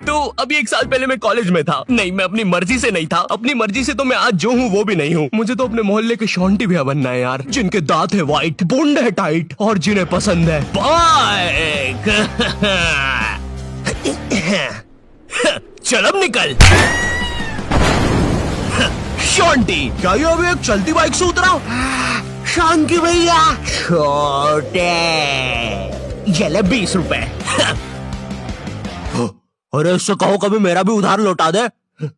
तो अभी 1 साल पहले मैं कॉलेज में था। नहीं, मैं अपनी मर्जी से नहीं था। अपनी मर्जी से तो मैं आज जो हूँ वो भी नहीं हूँ। मुझे तो अपने मोहल्ले के शॉन्टी भैया बनना है यार, जिनके दांत है व्हाइट, बूंद है टाइट और जिन्हें पसंद है बाइक। चल अब निकल। शॉन्टी, क्या ये अभी एक चलती बाइक से उतरा? शांति भैया, छोटे ये ले 20 रुपए। अरे इससे कहो कभी मेरा भी उधार लौटा दे।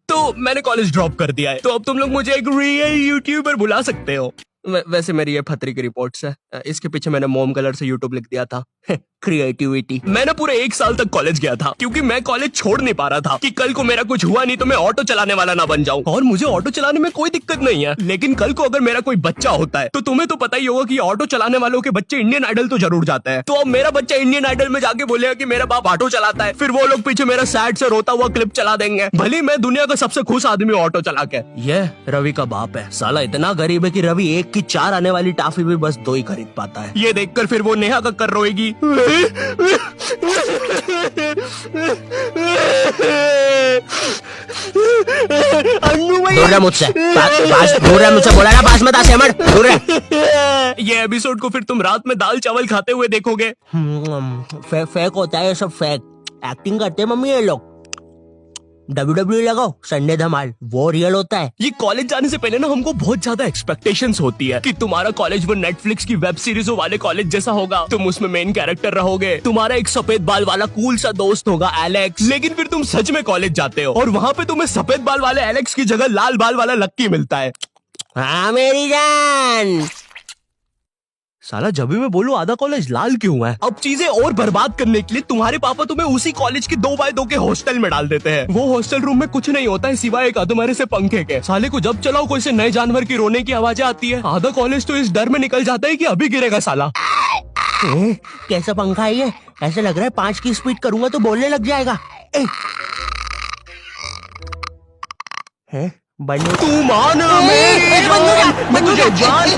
तो मैंने कॉलेज ड्रॉप कर दिया है, तो अब तुम लोग मुझे एक रियल यूट्यूबर बुला सकते हो। वैसे मेरी ये फतरी की रिपोर्ट्स है, इसके पीछे मैंने मोम कलर से यूट्यूब लिख दिया था। क्रिएटिविटी। मैंने पूरे 1 साल तक कॉलेज गया था, क्योंकि मैं कॉलेज छोड़ नहीं पा रहा था कि कल को मेरा कुछ हुआ नहीं तो मैं ऑटो चलाने वाला ना बन जाऊं। और मुझे ऑटो चलाने में कोई दिक्कत नहीं है, लेकिन कल को अगर मेरा कोई बच्चा होता है तो तुम्हें तो पता ही होगा कि ऑटो चलाने वालों के बच्चे इंडियन आइडल तो जरूर जाते हैं। तो अब मेरा बच्चा इंडियन आइडल में जाके बोलेगा कि मेरा बाप ऑटो चलाता है, फिर वो लोग पीछे मेरा सैड से रोता हुआ क्लिप चला देंगे, भले मैं दुनिया का सबसे खुश आदमी ऑटो चला के। ये रवि का बाप है, साला इतना गरीब है कि रवि 1 की 4 आने वाली टाफी भी बस 2 ही खरीद पाता है। ये देखकर फिर वो नेहा कक्कर रोएगी। दूर रह मुझसे, दूर रह मुझसे, बोला ना पास मत आ सेमर, दूर रह। ये एपिसोड को फिर तुम रात में दाल चावल खाते हुए देखोगे। फेक होता है ये सब, फेक एक्टिंग करते हैं मम्मी ये लोग। WWE लगाओ, संडे धमाल, वो रियल होता है। ये कॉलेज जाने से पहले ना हमको बहुत ज्यादा एक्सपेक्टेशंस होती है कि तुम्हारा कॉलेज वो नेटफ्लिक्स की वेब सीरीजों वाले कॉलेज जैसा होगा, तुम उसमें मेन कैरेक्टर रहोगे, तुम्हारा एक सफेद बाल वाला कूल सा दोस्त होगा एलेक्स। लेकिन फिर तुम सच में कॉलेज जाते हो और वहाँ पे तुम्हें सफेद बाल वाले एलेक्स की जगह लाल बाल वाला लक्की मिलता है। हाँ मेरी जान। साला जब भी मैं बोलूं आधा कॉलेज लाल क्यों है। अब चीजें और बर्बाद करने के लिए तुम्हारे पापा तुम्हें उसी कॉलेज के 2x2 के हॉस्टल में डाल देते हैं। वो हॉस्टल रूम में कुछ नहीं होता है सिवाय एक अधमरे से पंखे के। साले को जब चलाओ कोई से नए जानवर की रोने की आवाजें आती है। आधा कॉलेज तो इस डर में निकल जाता है कि अभी गिरेगा साला। कैसा पंखा है ये? ऐसे लग रहा है 5 की स्पीड करूंगा तो बोलने लग जाएगा। तू मान मुझे जान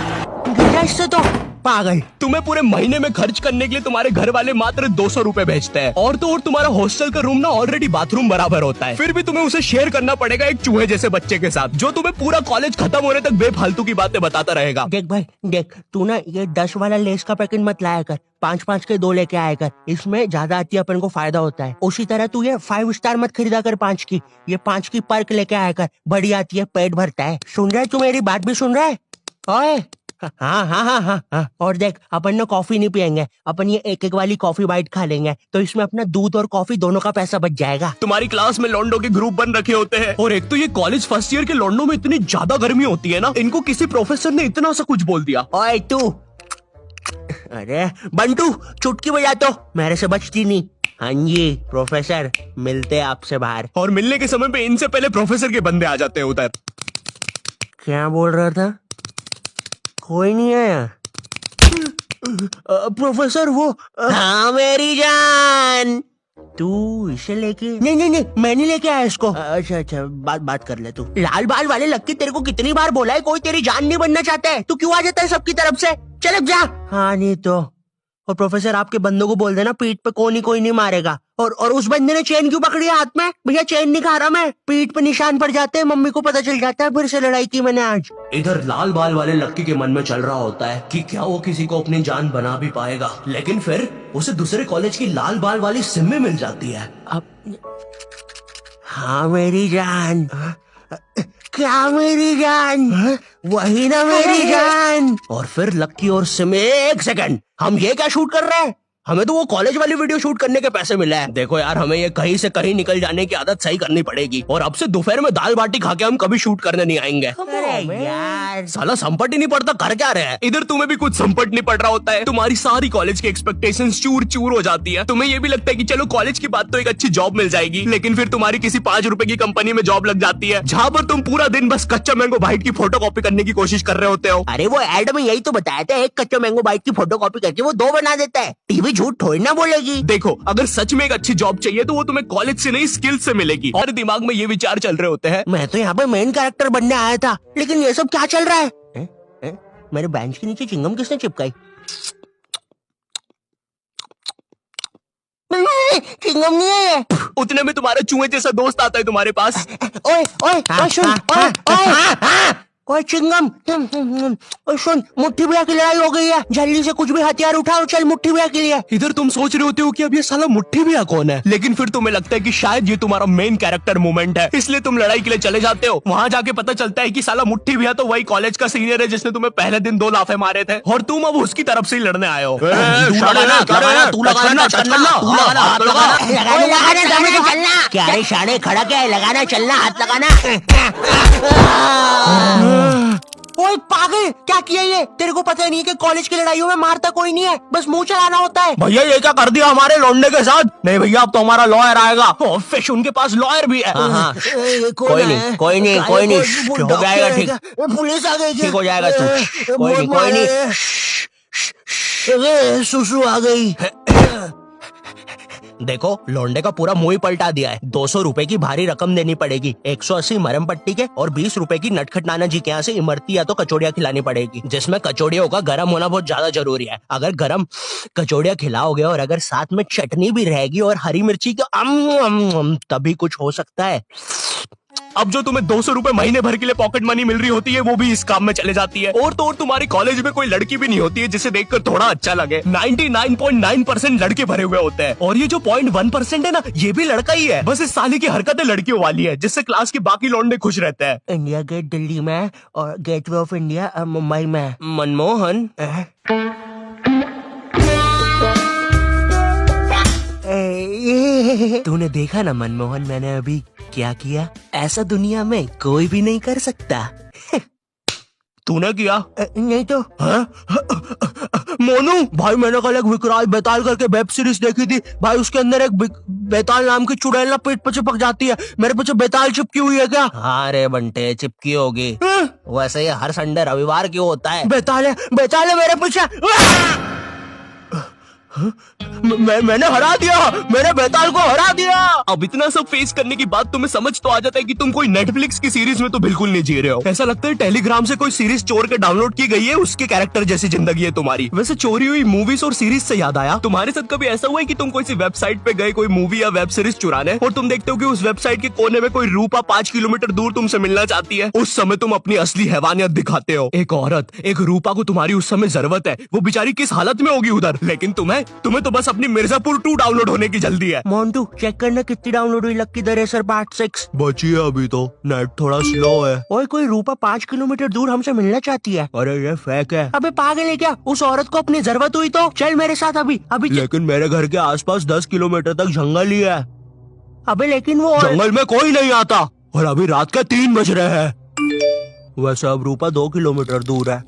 इससे तो पागल। तुम्हें पूरे महीने में खर्च करने के लिए तुम्हारे घर वाले मात्र 200 रुपए भेजते हैं, और तो और तुम्हारा हॉस्टल का रूम ना ऑलरेडी बाथरूम बराबर होता है, फिर भी तुम्हें उसे शेयर करना पड़ेगा एक चूहे जैसे बच्चे के साथ, जो तुम्हें पूरा कॉलेज खत्म होने तक बेफालतू की बातें बताता रहेगा। देख भाई देख, तू ना ये 10 वाला लेस का पैकेट मत लाया कर, 5-5 के 2 लेके आया कर, इसमें ज्यादा आती है, अपन को फायदा होता है। उसी तरह तू ये 5 स्टार मत खरीदा कर 5 की, ये 5 की पर्क लेके आया कर, बड़ी आती है, पेट भरता है। सुन रहा है तू? मेरी बात भी सुन रहा है? ओए हाँ हाँ हाँ हाँ हाँ। और देख, अपन ना कॉफी नहीं पियेंगे, अपन ये 1-1 वाली कॉफी बाइट खा लेंगे, तो इसमें अपना दूध और कॉफी दोनों का पैसा बच जाएगा। तुम्हारी क्लास में लॉन्डो के ग्रुप बन रखे होते हैं, और एक तो ये कॉलेज फर्स्ट ईयर के लॉन्डो में इतनी ज्यादा गर्मी होती है ना, इनको किसी प्रोफेसर ने इतना सा कुछ बोल दिया। ओए तू, अरे बंटू चुटकी बजा तो, मेरे से बचती नहीं। हाँ जी प्रोफेसर, मिलते हैं आपसे बाहर। और मिलने के समय पे इनसे पहले प्रोफेसर के बंदे आ जाते हैं उधर। क्या बोल रहा था? कोई नहीं आया? प्रोफेसर वो हाँ मेरी जान, तू इसे लेके? नहीं नहीं नहीं, मैं नहीं लेके आया इसको। अच्छा अच्छा, बात कर ले तू। लाल बाल वाले लक्की, तेरे को कितनी बार बोला है कोई तेरी जान नहीं बनना चाहता है, तू क्यों आ जाता है सबकी तरफ से? चल अब जा। हाँ नहीं तो। और प्रोफेसर आपके बंदों को बोल देना पीठ पे कोई नहीं मारेगा। और उस बंदे ने चेन क्यों पकड़ी है हाथ में? भैया चेन नहीं खा रहा मैं, पीठ पे निशान पड़ जाते हैं, मम्मी को पता चल जाता है फिर से लड़ाई की मैंने आज। इधर लाल बाल वाले लक्की के मन में चल रहा होता है कि क्या वो किसी को अपनी जान बना भी पाएगा, लेकिन फिर उसे दूसरे कॉलेज की लाल बाल वाली सिम्मी मिल जाती है। अब हाँ मेरी जान, क्या मेरी जान? वही ना मेरी जान। और फिर लक्की और सिमी, 1 सेकंड, हम ये क्या शूट कर रहे हैं? हमें तो वो कॉलेज वाली वीडियो शूट करने के पैसे मिले हैं। देखो यार, हमें ये कहीं से कहीं निकल जाने की आदत सही करनी पड़ेगी, और अब से दोपहर में दाल बाटी खा के हम कभी शूट करने नहीं आएंगे। अरे यार, साला संपट ही नहीं पड़ता, कर क्या रहे हैं? इधर तुम्हें भी कुछ संपट नहीं पड़ रहा होता है, तुम्हारी सारी कॉलेज की एक्सपेक्टेशंस चूर चूर हो जाती है। तुम्हें ये भी लगता है कि चलो कॉलेज की बात तो एक अच्छी जॉब मिल जाएगी, लेकिन फिर तुम्हारी किसी 5 रुपए की कंपनी में जॉब लग जाती है, जहाँ पर तुम पूरा दिन बस कच्चा मैंगो बाइट की फोटो कॉपी करने की कोशिश कर रहे होते हो। अरे वो एड में यही तो बताया था, एक कच्चा मैंगो बाइट की फोटो कॉपी करके वो 2 बना देता है। टीवी झूठ थोड़ी ना बोलेगी। देखो, अगर सच में एक अच्छी जॉब चाहिए तो वो तुम्हें कॉलेज से नहीं स्किल से मिलेगी, और दिमाग में ये विचार चल रहे होते हैं। मैं तो यहाँ पे मेन कैरेक्टर बनने आया था, लेकिन ये सब क्या चल रहा है? मेरे बेंच के नीचे चिंगम किसने चिपकाई? चिंगम नहीं है ये। उतने में तुम्हारा चूहे जैसा दोस्त आता है तुम्हारे पास। ओए ओए ओए सुन, ओए ओए चिंगम, ओए सुन, मुट्ठी भैया की लड़ाई हो गई है, जल्दी से कुछ भी हथियार उठाओ, चल मुट्ठी भैया के लिए। इधर तुम सोच रहे होते हो कि अब ये साला मुट्ठी भैया कौन है, लेकिन फिर तुम्हें लगता है कि शायद ये तुम्हारा मेन कैरेक्टर मोमेंट है, इसलिए तुम लड़ाई के लिए चले जाते हो। वहाँ जाके पता चलता है कि साला मुट्ठी भैया तो वही कॉलेज का सीनियर है जिसने तुम्हें पहले दिन 2 लाफे मारे थे, और तुम अब उसकी तरफ से ही लड़ने आए हो। क्या रे शाने, खड़ा क्या है, लगाना चलना, हाथ लगाना। ओए पागल, क्या किया ये? तेरे को पता नहीं है कि कॉलेज की लड़ाइयों में मारता कोई नहीं है, बस मुंह चलाना होता है। भैया ये क्या कर दिया हमारे लौंडे के साथ? नहीं भैया अब तो हमारा लॉयर आएगा। फिश उनके पास लॉयर भी है। हाँ। कोई नहीं, हो जाएगा ठीक, पुलिस आ गई, ठीक हो जाएगा तू, कोई नहीं। सुसु आ गई। देखो लौंडे का पूरा मुंह ही पलटा दिया है। 200 रुपए की भारी रकम देनी पड़ेगी, 180 मरम पट्टी के और 20 रुपए की नटखट नाना जी के यहाँ से इमरती या तो कचौड़ियाँ खिलानी पड़ेगी, जिसमें कचौड़ियों का गर्म होना बहुत ज्यादा जरूरी है। अगर गर्म कचौड़ियाँ खिलाओगे और अगर साथ में चटनी भी रहेगी और हरी मिर्ची का तभी कुछ हो सकता है। अब जो तुम्हें 200 रुपए महीने भर के लिए पॉकेट मनी मिल रही होती है वो भी इस काम में चले जाती है। और तो और तुम्हारे कॉलेज में कोई लड़की भी नहीं होती है जिसे देखकर थोड़ा अच्छा लगे। 99.9% लड़के भरे हुए होते हैं और ये जो 0.1% है ना, ये भी लड़का ही है। बस इस साले की हरकतें लड़कियों वाली है जिससे क्लास के बाकी लौंडे खुश रहते हैं। इंडिया गेट दिल्ली में और गेटवे ऑफ इंडिया मुंबई में। मनमोहन तूने देखा ना मनमोहन, मैंने अभी क्या किया? ऐसा दुनिया में कोई भी नहीं कर सकता। तूने किया? नहीं तो। मोनू भाई, मैंने कल एक विकराल बेताल करके वेब सीरीज देखी थी भाई, उसके अंदर एक बेताल नाम की चुड़ैल ना पेट पे चिपक जाती है। मेरे पीछे बेताल चिपकी हुई है क्या? हाँ रे बंटे, चिपकी होगी। वैसे ये हर संडे रविवार क्यों होता है? बेताल है मेरे पीछे। मैंने हरा दिया, मैंने बेताल को हरा दिया। अब इतना सब फेस करने के बाद तुम्हें समझ तो आ जाता है कि तुम कोई नेटफ्लिक्स की सीरीज में तो बिल्कुल नहीं जी रहे हो। ऐसा लगता है टेलीग्राम से कोई सीरीज चोर के डाउनलोड की गई है, उसके कैरेक्टर जैसी जिंदगी है तुम्हारी। वैसे चोरी हुई मूवीज और सीरीज से याद आया, तुम्हारे साथ कभी ऐसा हुआ है कि तुम कोई सी वेबसाइट पे गए कोई मूवी या वेब सीरीज चुराने और तुम देखते हो कि उस वेबसाइट के कोने में कोई रूपा 5 किलोमीटर दूर तुमसे मिलना चाहती है? उस समय तुम अपनी असली हैवानियत दिखाते हो। एक औरत, एक रूपा को तुम्हारी उस समय जरूरत है, वो बेचारी किस हालत में होगी उधर, लेकिन तुम्हें तो बस अपनी मिर्जापुर 2 डाउनलोड होने की जल्दी है। मोन्टू चेक करना कितनी डाउनलोड हुई, लक्की द रेसर पार्ट 6। बची है अभी तो, नेट थोड़ा स्लो है। ओए कोई रूपा 5 किलोमीटर दूर हमसे मिलना चाहती है। अरे ये फेक है। अबे पागल है क्या? उस औरत को अपनी जरूरत हुई तो चल मेरे साथ अभी। लेकिन मेरे घर के आसपास 10 किलोमीटर तक जंगल ही है। अबे लेकिन वो जंगल में कोई नहीं आता और अभी रात के 3 बज रहे हैं। वैसे अब रूपा 2 किलोमीटर दूर है।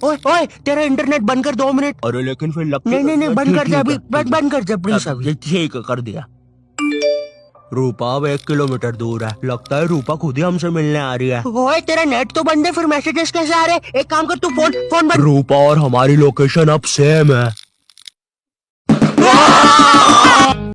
ओए तेरा इंटरनेट बंद कर 2 मिनट। अरे लेकिन फिर नहीं बंद कर दे अभी, बंद कर दे प्लीज अभी। ठीक कर दिया। रूपा अब 1 किलोमीटर दूर है, लगता है रूपा खुद ही हमसे मिलने आ रही है। ओए तेरा नेट तो बंद है, फिर मैसेजेस कैसे आ रहे? एक काम कर तू फोन बंद। रूपा और हमारी लोकेशन अब सेम है।